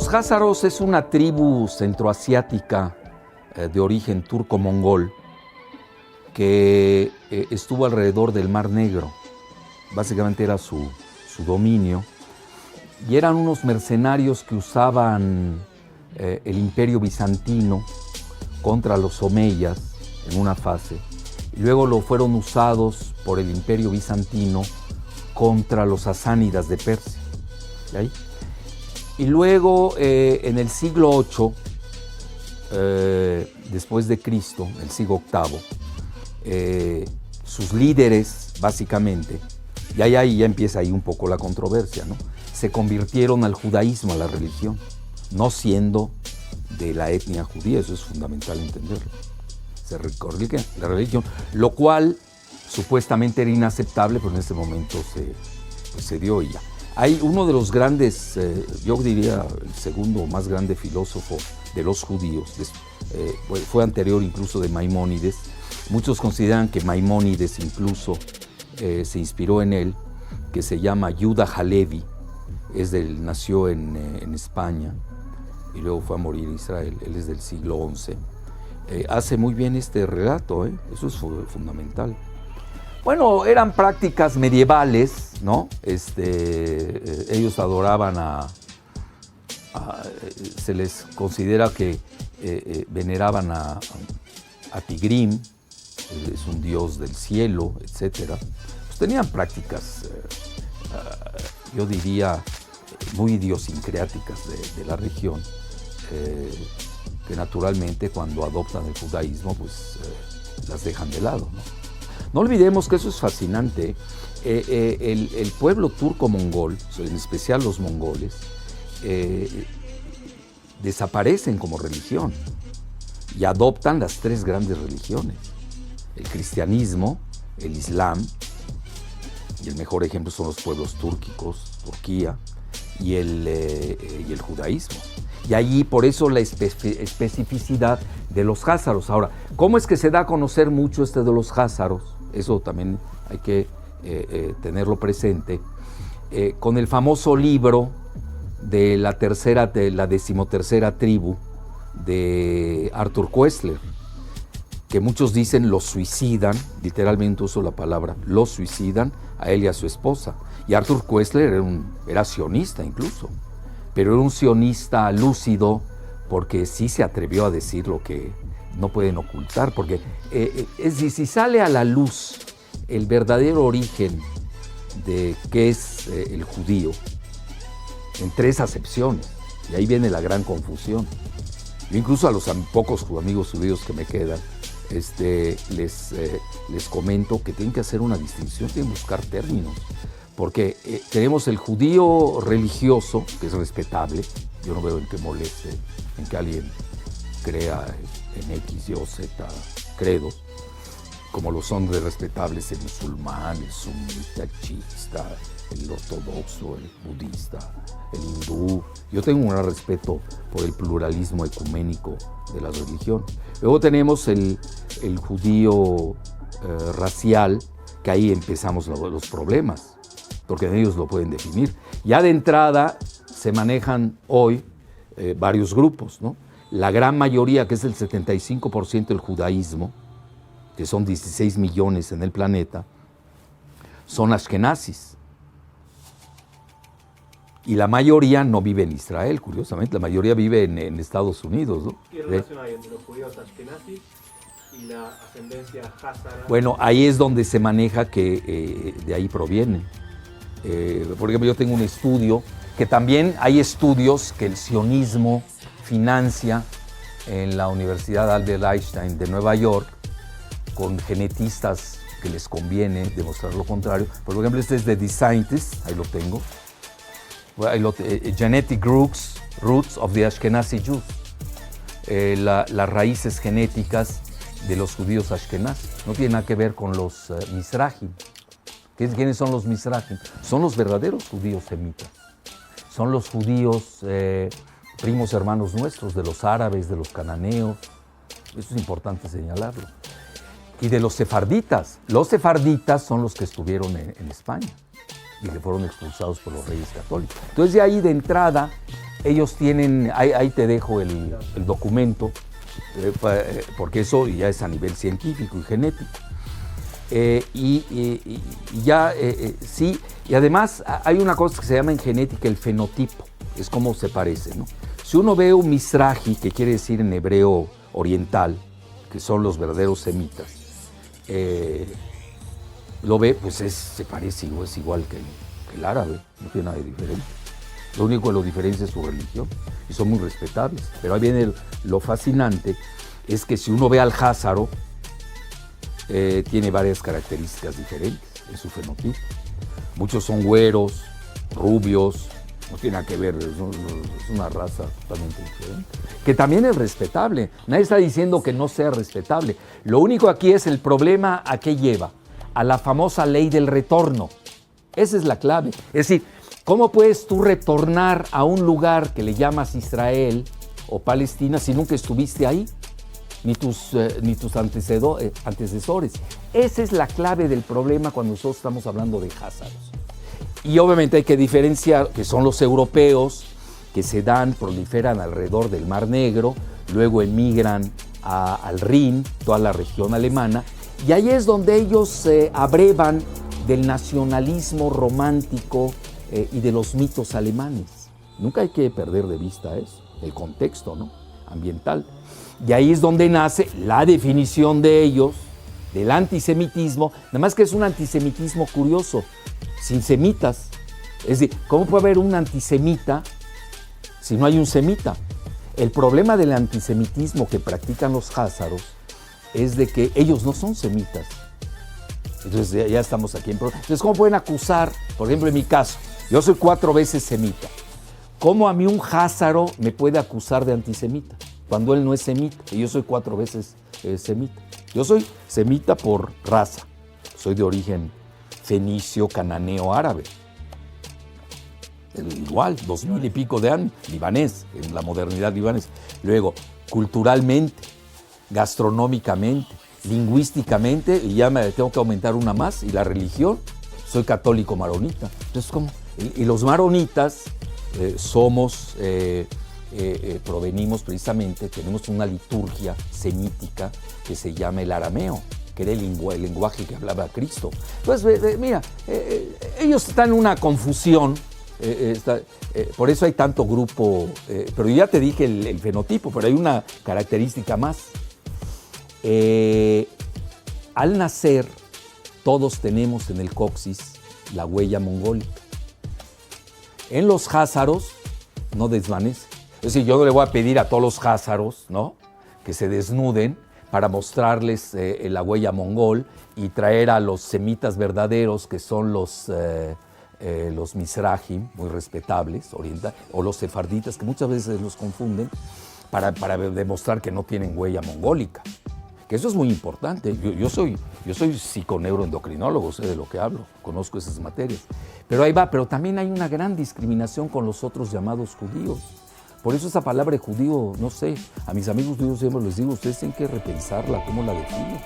Los házaros es una tribu centroasiática de origen turco-mongol que estuvo alrededor del Mar Negro. Básicamente era su dominio. Y eran unos mercenarios que usaban el Imperio Bizantino contra los omeyas en una fase. Y luego lo fueron usados por el Imperio Bizantino contra los sasánidas de Persia. ¿Sí? Y luego, en el siglo VIII, después de Cristo, el siglo VIII, sus líderes, básicamente, y ahí ya empieza ahí un poco la controversia, ¿no? Se convirtieron al judaísmo, a la religión, no siendo de la etnia judía. Eso es fundamental entenderlo. Se recorrigen la religión, lo cual supuestamente era inaceptable, pero en ese momento se dio y ya. Hay uno de los grandes, yo diría el segundo más grande filósofo de los judíos, fue anterior incluso de Maimónides. Muchos consideran que Maimónides incluso se inspiró en él, que se llama Yuda Halevi, nació en España y luego fue a morir en Israel. Él es del siglo XI. Hace muy bien este relato, eso es fundamental. Bueno, eran prácticas medievales, ¿no? Ellos adoraban se les considera que veneraban a Tigrim, es un dios del cielo, etc. Pues tenían prácticas, yo diría, muy idiosincráticas de la región, que naturalmente cuando adoptan el judaísmo, pues las dejan de lado, ¿no? No olvidemos que eso es fascinante. El pueblo turco-mongol, en especial los mongoles, desaparecen como religión y adoptan las tres grandes religiones: el cristianismo, el islam, y el mejor ejemplo son los pueblos túrquicos, Turquía, y el judaísmo. Y allí, por eso la especificidad de los házaros. Ahora, ¿cómo es que se da a conocer mucho de los házaros? Eso también hay que tenerlo presente. Con el famoso libro de la 13ª tribu de Arthur Koestler, que muchos dicen los suicidan, literalmente uso la palabra, los suicidan a él y a su esposa. Y Arthur Koestler era sionista incluso, pero era un sionista lúcido, porque sí se atrevió a decir lo que no pueden ocultar, porque es decir, si sale a la luz el verdadero origen de qué es el judío, en tres acepciones, y ahí viene la gran confusión. Yo incluso a los pocos amigos judíos que me quedan, les comento que tienen que hacer una distinción, tienen que buscar términos, porque tenemos el judío religioso, que es respetable. Yo no veo en qué moleste en que alguien crea en X, Y o Z credos, como lo son de respetables el musulmán, el sunita, el chiita, el ortodoxo, el budista, el hindú. Yo tengo un gran respeto por el pluralismo ecuménico de las religiones. Luego tenemos el judío racial, que ahí empezamos los problemas, porque ellos lo pueden definir. Ya de entrada se manejan hoy varios grupos, ¿no? La gran mayoría, que es el 75% del judaísmo, que son 16 millones en el planeta, son ashkenazis. Y la mayoría no vive en Israel, curiosamente, la mayoría vive en Estados Unidos, ¿no? ¿Qué relación hay entre los judíos ashkenazis y la ascendencia házara? Bueno, ahí es donde se maneja que de ahí proviene. Por ejemplo, yo tengo un estudio, que también hay estudios que el sionismo financia en la Universidad Albert Einstein de Nueva York, con genetistas que les conviene demostrar lo contrario. Por ejemplo, este es de The Scientist, ahí lo tengo. Genetic Roots of the Ashkenazi Jews. Las raíces genéticas de los judíos ashkenazis. No tiene nada que ver con los Mizrahim. ¿Quiénes son los Mizrahim? Son los verdaderos judíos semitas. Son los judíos primos hermanos nuestros, de los árabes, de los cananeos. Eso es importante señalarlo. Y de los sefarditas. Los sefarditas son los que estuvieron en España y que fueron expulsados por los reyes católicos. Entonces, de ahí de entrada ellos tienen, ahí te dejo el documento, porque eso ya es a nivel científico y genético. Sí, y además hay una cosa que se llama en genética el fenotipo, es como se parece, ¿no? Si uno ve un Mizrahi, que quiere decir en hebreo oriental, que son los verdaderos semitas, lo ve, pues se parece, es igual que el árabe, no tiene nada de diferente. Lo único que lo diferencia es su religión, y son muy respetables. Pero ahí viene lo fascinante, es que si uno ve al házaro, tiene varias características diferentes en su fenotipo. Muchos son güeros, rubios, no tiene nada que ver, es una raza totalmente diferente. Que también es respetable, nadie está diciendo que no sea respetable. Lo único aquí es el problema a qué lleva, a la famosa ley del retorno. Esa es la clave. Es decir, ¿cómo puedes tú retornar a un lugar que le llamas Israel o Palestina si nunca estuviste ahí? Ni tus antecesores. Esa es la clave del problema cuando nosotros estamos hablando de házaros. Y obviamente hay que diferenciar que son los europeos que proliferan alrededor del Mar Negro, luego emigran al Rin, toda la región alemana, y ahí es donde ellos se abrevan del nacionalismo romántico y de los mitos alemanes. Nunca hay que perder de vista eso, el contexto, ¿no?, ambiental. Y ahí es donde nace la definición de ellos del antisemitismo, nada más que es un antisemitismo curioso, sin semitas. Es decir, ¿cómo puede haber un antisemita si no hay un semita? El problema del antisemitismo que practican los házaros es de que ellos no son semitas. Entonces ya estamos aquí en problema. Entonces, ¿cómo pueden acusar? Por ejemplo, en mi caso, yo soy 4 veces semita. ¿Cómo a mí un házaro me puede acusar de antisemita cuando él no es semita? Y yo soy 4 veces semita. Yo soy semita por raza. Soy de origen fenicio, cananeo, árabe. Igual, 2000 y pico de años, libanés, en la modernidad libanés. Luego, culturalmente, gastronómicamente, lingüísticamente, y ya me tengo que aumentar una más, y la religión, soy católico maronita. Entonces, ¿cómo? Y los maronitas provenimos precisamente, tenemos una liturgia semítica que se llama el arameo, que era el lenguaje que hablaba Cristo. Entonces, mira, ellos están en una confusión, por eso hay tanto grupo, pero ya te dije el fenotipo, pero hay una característica más. Al nacer, todos tenemos en el coxis la huella mongólica. En los házaros no desvanece. Es decir, yo no le voy a pedir a todos los házaros, ¿no?, que se desnuden para mostrarles la huella mongol y traer a los semitas verdaderos, que son los Mizrahim, muy respetables, o los sefarditas, que muchas veces los confunden, para demostrar que no tienen huella mongólica. Que eso es muy importante. Yo soy psiconeuroendocrinólogo, sé de lo que hablo, conozco esas materias. Pero ahí va, pero también hay una gran discriminación con los otros llamados judíos. Por eso esa palabra judío, no sé, a mis amigos judíos siempre les digo, ustedes tienen que repensarla, cómo la definen.